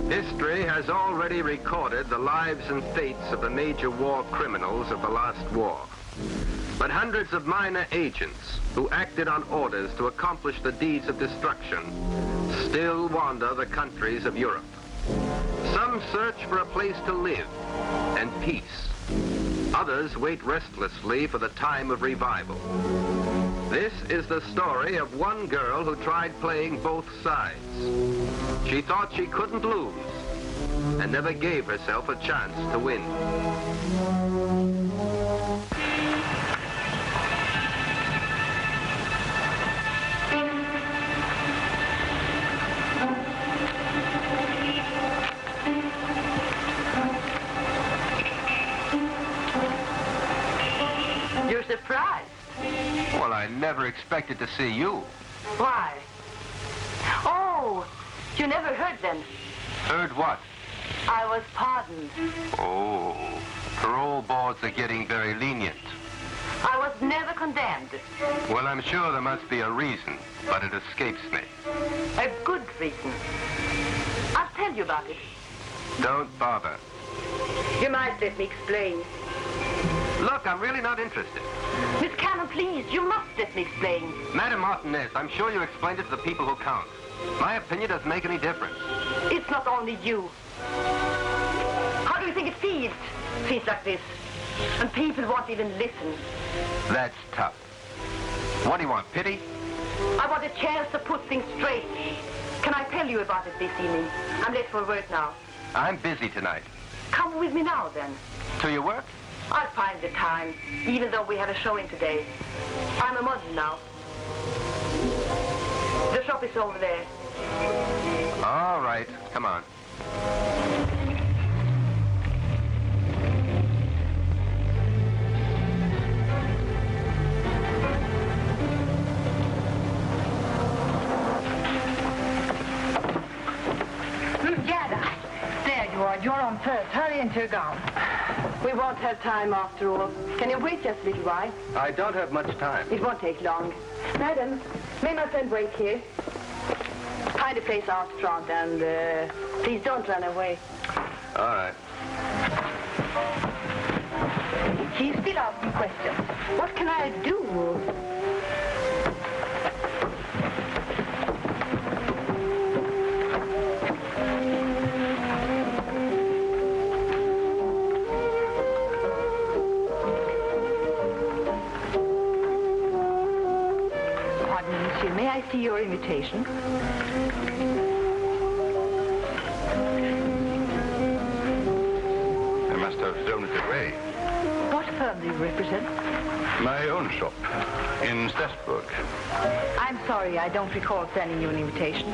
History has already recorded the lives and fates of the major war criminals of the last war. But hundreds of minor agents who acted on orders to accomplish the deeds of destruction still wander the countries of Europe. Some search for a place to live and peace. Others wait restlessly for the time of revival. This is the story of one girl who tried playing both sides. She thought she couldn't lose and never gave herself a chance to win. You're surprised. Well, I never expected to see you. Why? Oh, you never heard then. Heard what? I was pardoned. Oh, parole boards are getting very lenient. I was never condemned. Well, I'm sure there must be a reason, but it escapes me. A good reason. I'll tell you about it. Don't bother. You might let me explain. Look, I'm really not interested. Miss Cannon, please, you must let me explain. Madame Martinez, I'm sure you explained it to the people who count. My opinion doesn't make any difference. It's not only you. How do you think it feels? Feels like this. And people won't even listen. That's tough. What do you want, pity? I want a chance to put things straight. Can I tell you about it this evening? I'm late for work now. I'm busy tonight. Come with me now, then. To your work? I'll find the time, even though we have a showing today. I'm a model now. The shop is over there. All right, come on. Gerda, there you are. You're on first. Hurry into your gown. We won't have time after all. Can you wait just a little while? I don't have much time. It won't take long. Madam, may my friend wait here? Find a place out front and please don't run away. All right. He's still asking questions. What can I do? May I see your invitation? I must have thrown it away. What firm do you represent? My own shop in Strasbourg. I'm sorry, I don't recall sending you an invitation.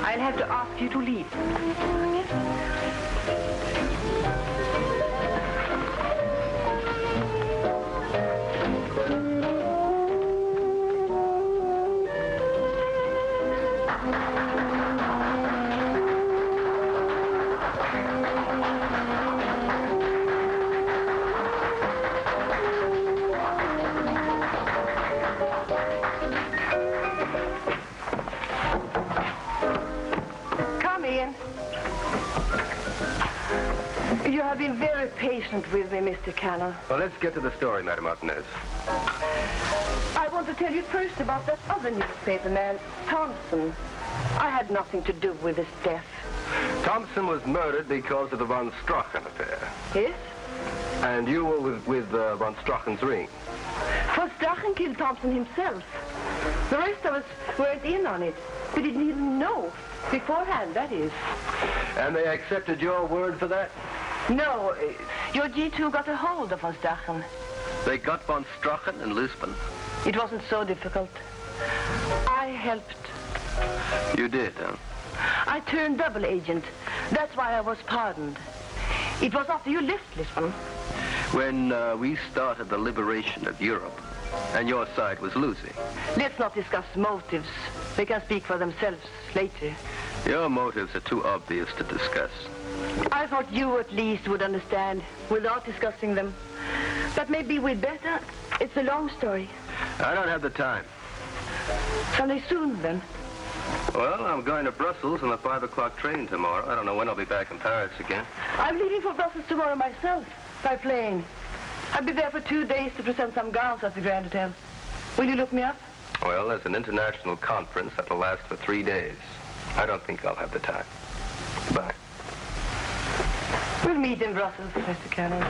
I'll have to ask you to leave. You have been very patient with me, Mr. Cannon. Well, let's get to the story, Madame Martinez. I want to tell you first about that other newspaper man, Thompson. I had nothing to do with his death. Thompson was murdered because of the von Strachen affair. Yes? And you were with von Strachen's ring. Von Strachen killed Thompson himself. The rest of us weren't in on it. We didn't even know. Beforehand, that is. And they accepted your word for that? No, your G2 got a hold of von Strachen. They got von Strachen in Lisbon? It wasn't so difficult. I helped. You did, huh? I turned double agent. That's why I was pardoned. It was after you left Lisbon. When we started the liberation of Europe, and your side was losing. Let's not discuss motives. They can speak for themselves later. Your motives are too obvious to discuss. I thought you at least would understand without discussing them. But maybe we'd better. It's a long story. I don't have the time. Someday soon, then. Well, I'm going to Brussels on the 5 o'clock train tomorrow. I don't know when I'll be back in Paris again. I'm leaving for Brussels tomorrow myself, by plane. I'll be there for 2 days to present some gowns at the Grand Hotel. Will you look me up? Well, there's an international conference that'll last for 3 days. I don't think I'll have the time. Goodbye. We'll meet in Brussels, Mr. Cannon.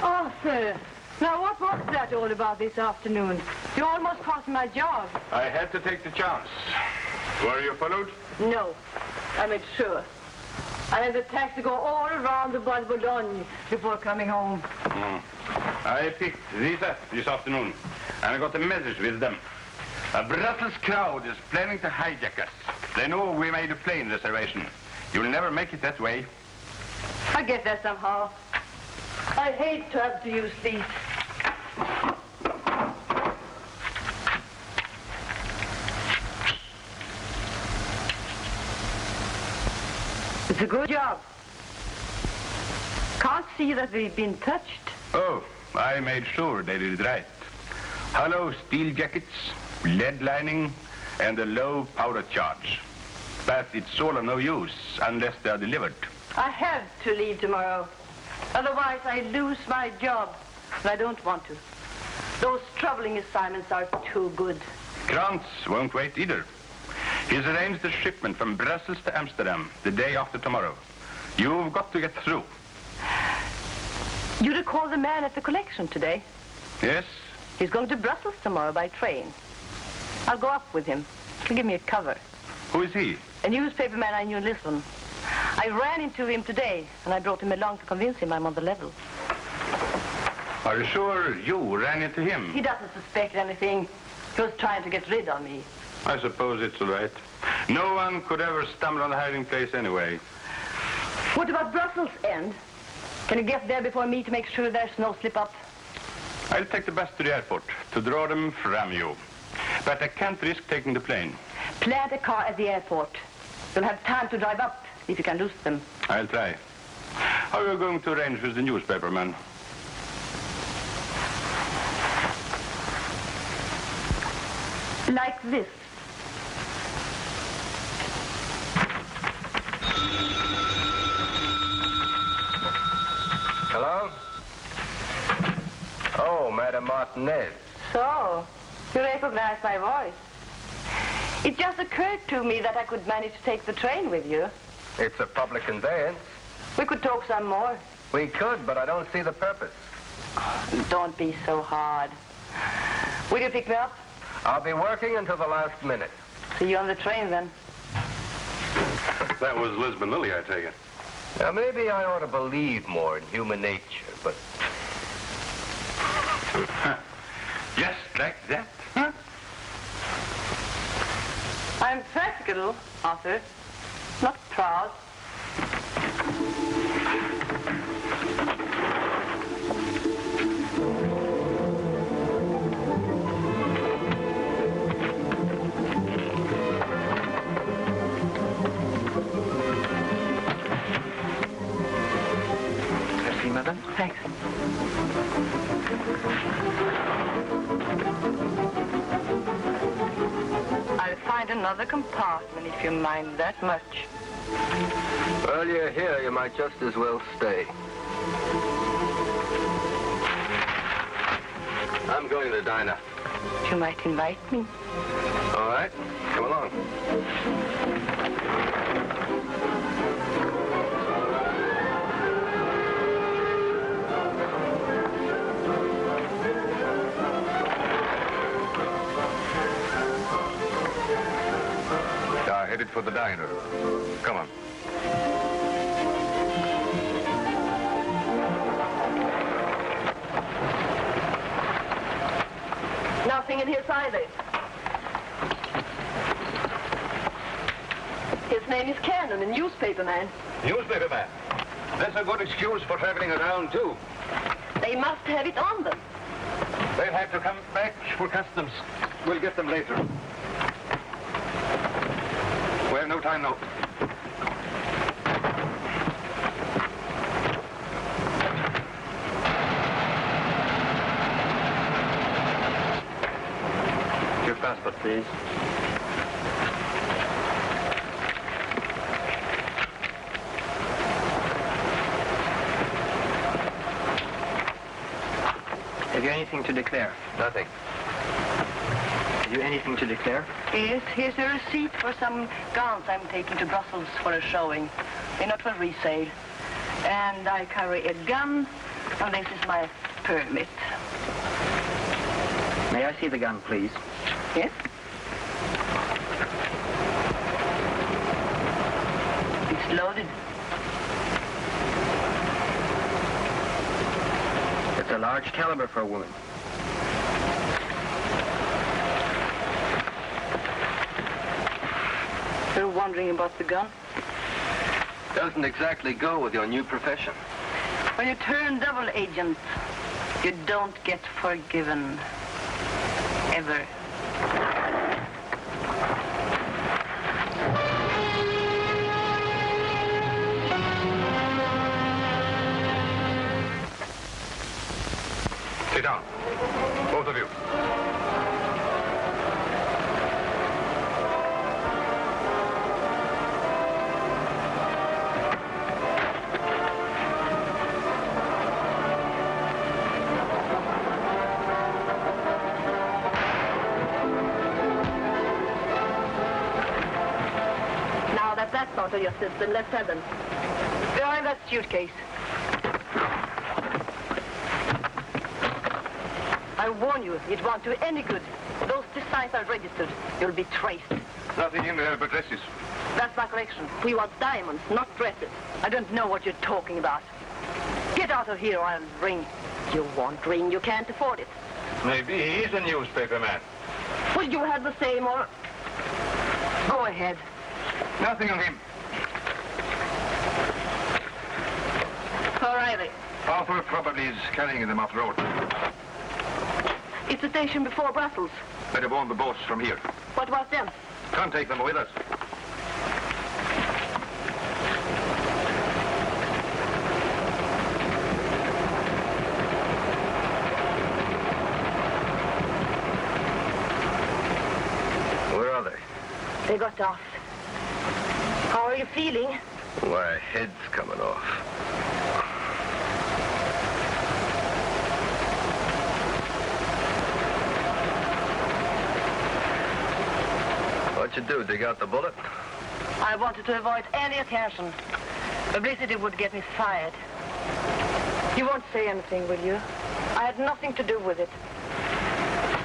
Oh, sir. Now, what was that all about this afternoon? You almost cost my job. I had to take the chance. Were you followed? No. I made sure. I had the taxi go all around the Bois de Boulogne before coming home. I picked these up this afternoon, and I got a message with them. A Brussels crowd is planning to hijack us. They know we made a plane reservation. You'll never make it that way. I get that somehow. I hate to have to use these. It's a good job. Can't see that we've been touched. Oh, I made sure they did it right. Hollow steel jackets, lead lining, and a low powder charge. But it's all of no use unless they are delivered. I have to leave tomorrow. Otherwise, I lose my job. And I don't want to. Those troubling assignments are too good. Krantz won't wait either. He's arranged a shipment from Brussels to Amsterdam the day after tomorrow. You've got to get through. You recall the man at the collection today? Yes? He's going to Brussels tomorrow by train. I'll go up with him. He'll give me a cover. Who is he? A newspaper man I knew in Lisbon. I ran into him today, and I brought him along to convince him I'm on the level. Are you sure you ran into him? He doesn't suspect anything. He was trying to get rid of me. I suppose it's all right. No one could ever stumble on a hiding place anyway. What about Brussels end? Can you get there before me to make sure there's no slip-up? I'll take the bus to the airport to draw them from you. But I can't risk taking the plane. Plant a car at the airport. You'll have time to drive up if you can lose them. I'll try. How are you going to arrange with the newspaperman? Like this. Hello? Oh, Madame Martinez. So, you recognize my voice. It just occurred to me that I could manage to take the train with you. It's a public conveyance. We could talk some more. We could, but I don't see the purpose. Don't be so hard. Will you pick me up? I'll be working until the last minute. See you on the train, then. That was Lisbon Lily, I take it. Now, maybe I ought to believe more in human nature, but... Just like that, huh? I'm practical, Arthur. Not proud. Merci, madame. Thanks. I'll find another compartment if you mind that much. Well, you're here. You might just as well stay. I'm going to the diner. You might invite me. All right. Come along. Headed for the diner. Come on. Nothing in his either. His name is Cannon, a newspaper man. Newspaper man? That's a good excuse for traveling around, too. They must have it on them. They'll have to come back for customs. We'll get them later. We have no time now. passport, please. Have you anything to declare? Nothing. Have you anything to declare? Yes, here's a receipt for some gowns I'm taking to Brussels for a showing. They're not for resale. And I carry a gun, and this is my permit. May I see the gun, please? Yes? It's loaded. It's a large caliber for a woman. You're wondering about the gun? Doesn't exactly go with your new profession. When you turn double agent, you don't get forgiven. Ever. Sit down. Both of you. That's out of your system. Let's have them. Behind that suitcase. I warn you, it won't do any good. Those designs are registered. You'll be traced. Nothing in there but dresses. That's my collection. We want diamonds, not dresses. I don't know what you're talking about. Get out of here or I'll ring. You won't ring. You can't afford it. Maybe he's a newspaper man. Well, you had the same or... Go ahead. Nothing on him. O'Reilly. Arthur probably is carrying them off the road. It's the station before Brussels. Better warn the boats from here. What about them? Can't take them with us. Where are they? They got off. How are you feeling? My head's coming off. What'd you do, dig out the bullet? I wanted to avoid any attention. Publicity would get me fired. You won't say anything, will you? I had nothing to do with it.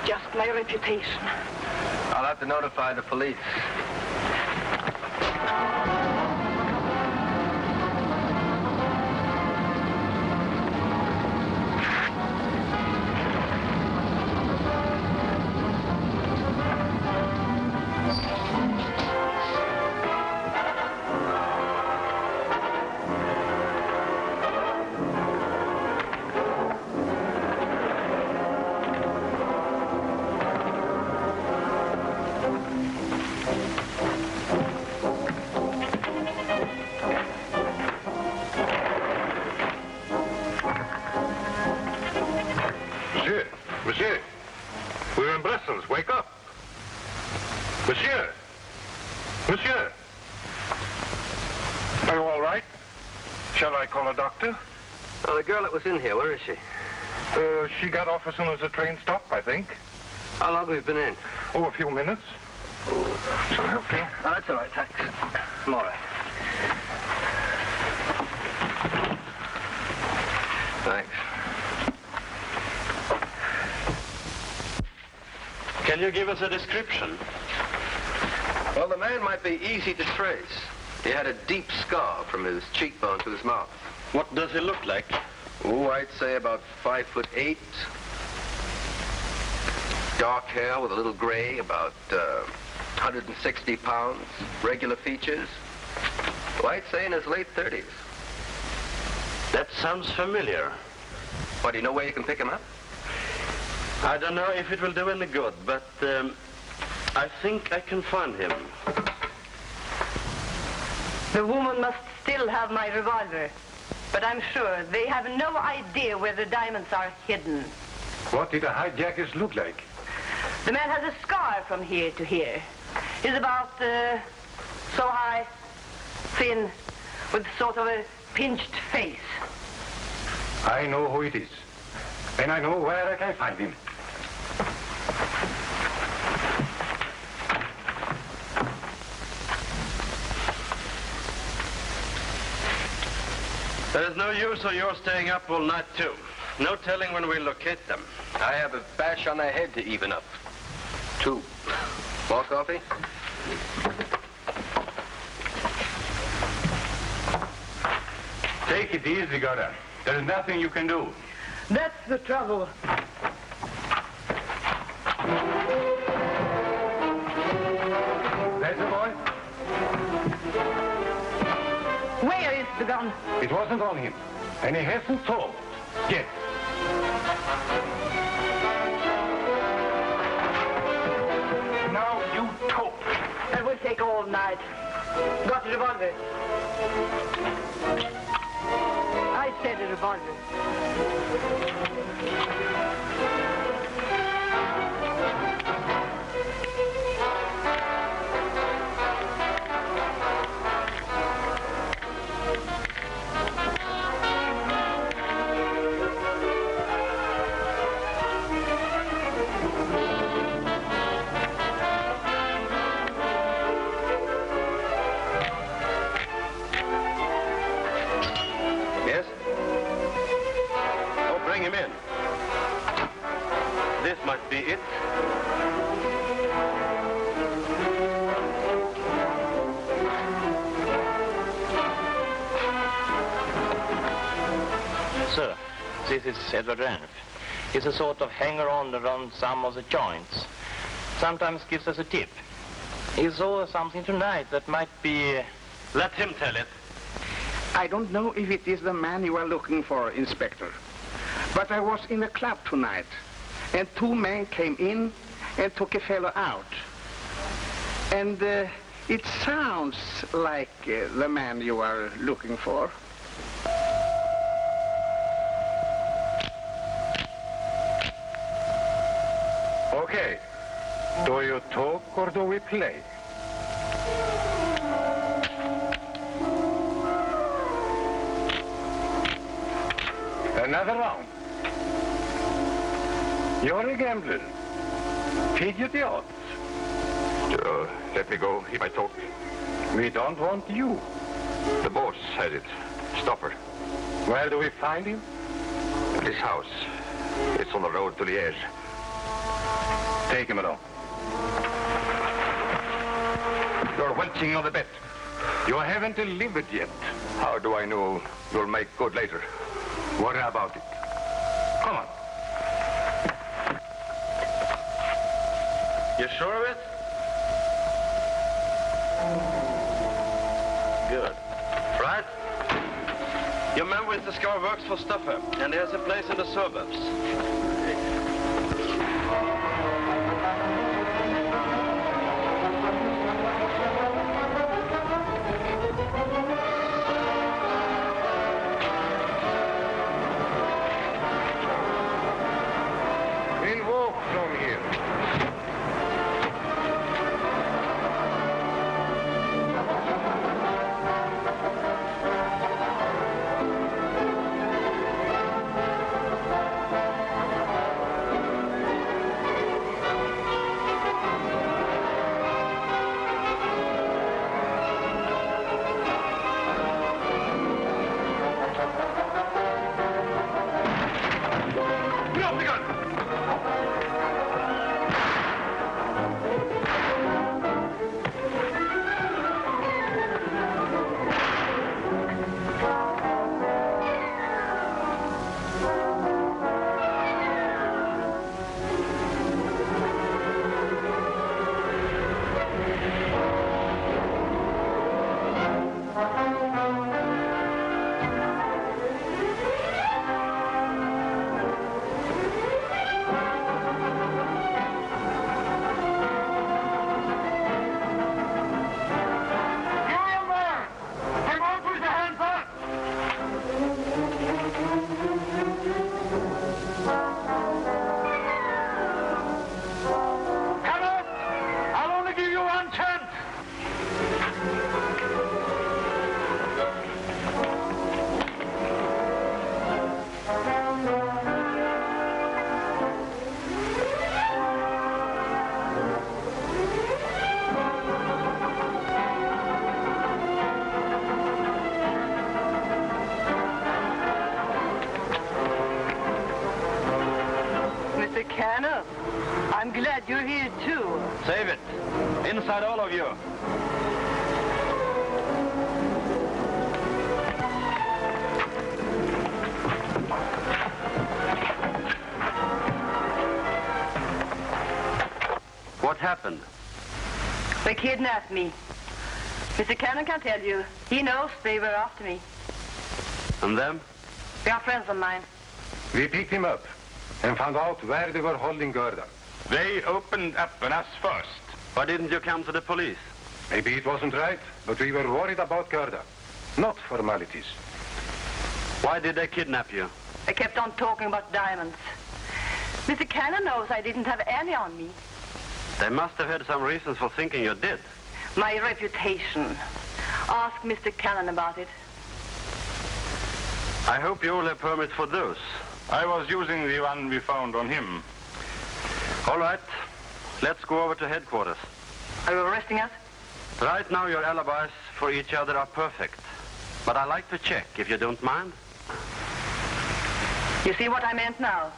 Just my reputation. I'll have to notify the police. Monsieur, we're in Brussels. Wake up. Monsieur. Monsieur. Are you all right? Shall I call a doctor? Oh, the girl that was in here, where is she? She got off as soon as the train stopped, I think. How long have you been in? Oh, a few minutes. Shall I help you? Oh, that's all right, thanks. I'm all right. Thanks. Can you give us a description? Well, the man might be easy to trace. He had a deep scar from his cheekbone to his mouth. What does he look like? Oh, I'd say about 5'8". Dark hair with a little gray, about 160 pounds. Regular features. Well, I'd say in his late 30s. That sounds familiar. What, do you know where you can pick him up? I don't know if it will do any good, but I think I can find him. The woman must still have my revolver. But I'm sure they have no idea where the diamonds are hidden. What did the hijackers look like? The man has a scar from here to here. He's about so high, thin, with sort of a pinched face. I know who it is, and I know where I can find him. There is no use of your staying up all night, too. No telling when we'll locate them. I have a bash on the head to even up. 2. More coffee? Take it easy, Goddard. There's nothing you can do. That's the trouble. There's the boy. Where is the gun? It wasn't on him, and he hasn't talked yet. Now you talk. That will take all night. Got a revolver? I said a revolver. Might be it. Sir, this is Edward Ranf. He's a sort of hanger-on around some of the joints. Sometimes gives us a tip. He saw something tonight that might be... Let him tell it. I don't know if it is the man you are looking for, Inspector. But I was in a club tonight. And 2 men came in and took a fellow out. And it sounds like the man you are looking for. Okay. Do you talk or do we play? Another round. You're a gambler. Figure the odds. Let me go if I talk. We don't want you. The boss has it. Stop her. Where do we find him? This house. It's on the road to Liège. Take him along. You're welching on the bet. You haven't delivered yet. How do I know you'll make good later? Worry about it. Come on. You sure of it? Good. Right? Your man with the scar works for Stuffer, and he has a place in the suburbs. We'll walk from here. Mr. Cannon. I'm glad you're here, too. Save it. Inside, all of you. What happened? They kidnapped me. Mr. Cannon can tell you. He knows they were after me. And them? They are friends of mine. We picked him up and found out where they were holding Gerda. They opened up on us first. Why didn't you come to the police? Maybe it wasn't right, but we were worried about Gerda. Not formalities. Why did they kidnap you? I kept on talking about diamonds. Mr. Cannon knows I didn't have any on me. They must have had some reasons for thinking you did. My reputation. Ask Mr. Cannon about it. I hope you all have permits for those. I was using the one we found on him. All right. Let's go over to headquarters. Are you arresting us? Right now, your alibis for each other are perfect. But I like to check, if you don't mind. You see what I meant now?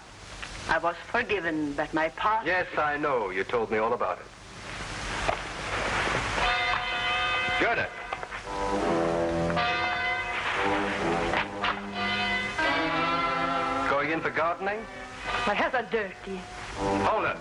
I was forgiven, but my past... Yes, I know. You told me all about it. Gerda. Going in for gardening? My hands are dirty. Hold it.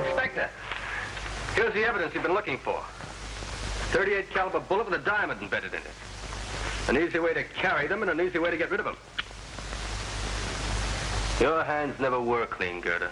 Inspector, here's the evidence you've been looking for. 38 caliber bullet with a diamond embedded in it. An easy way to carry them and an easy way to get rid of them. Your hands never were clean, Gerda.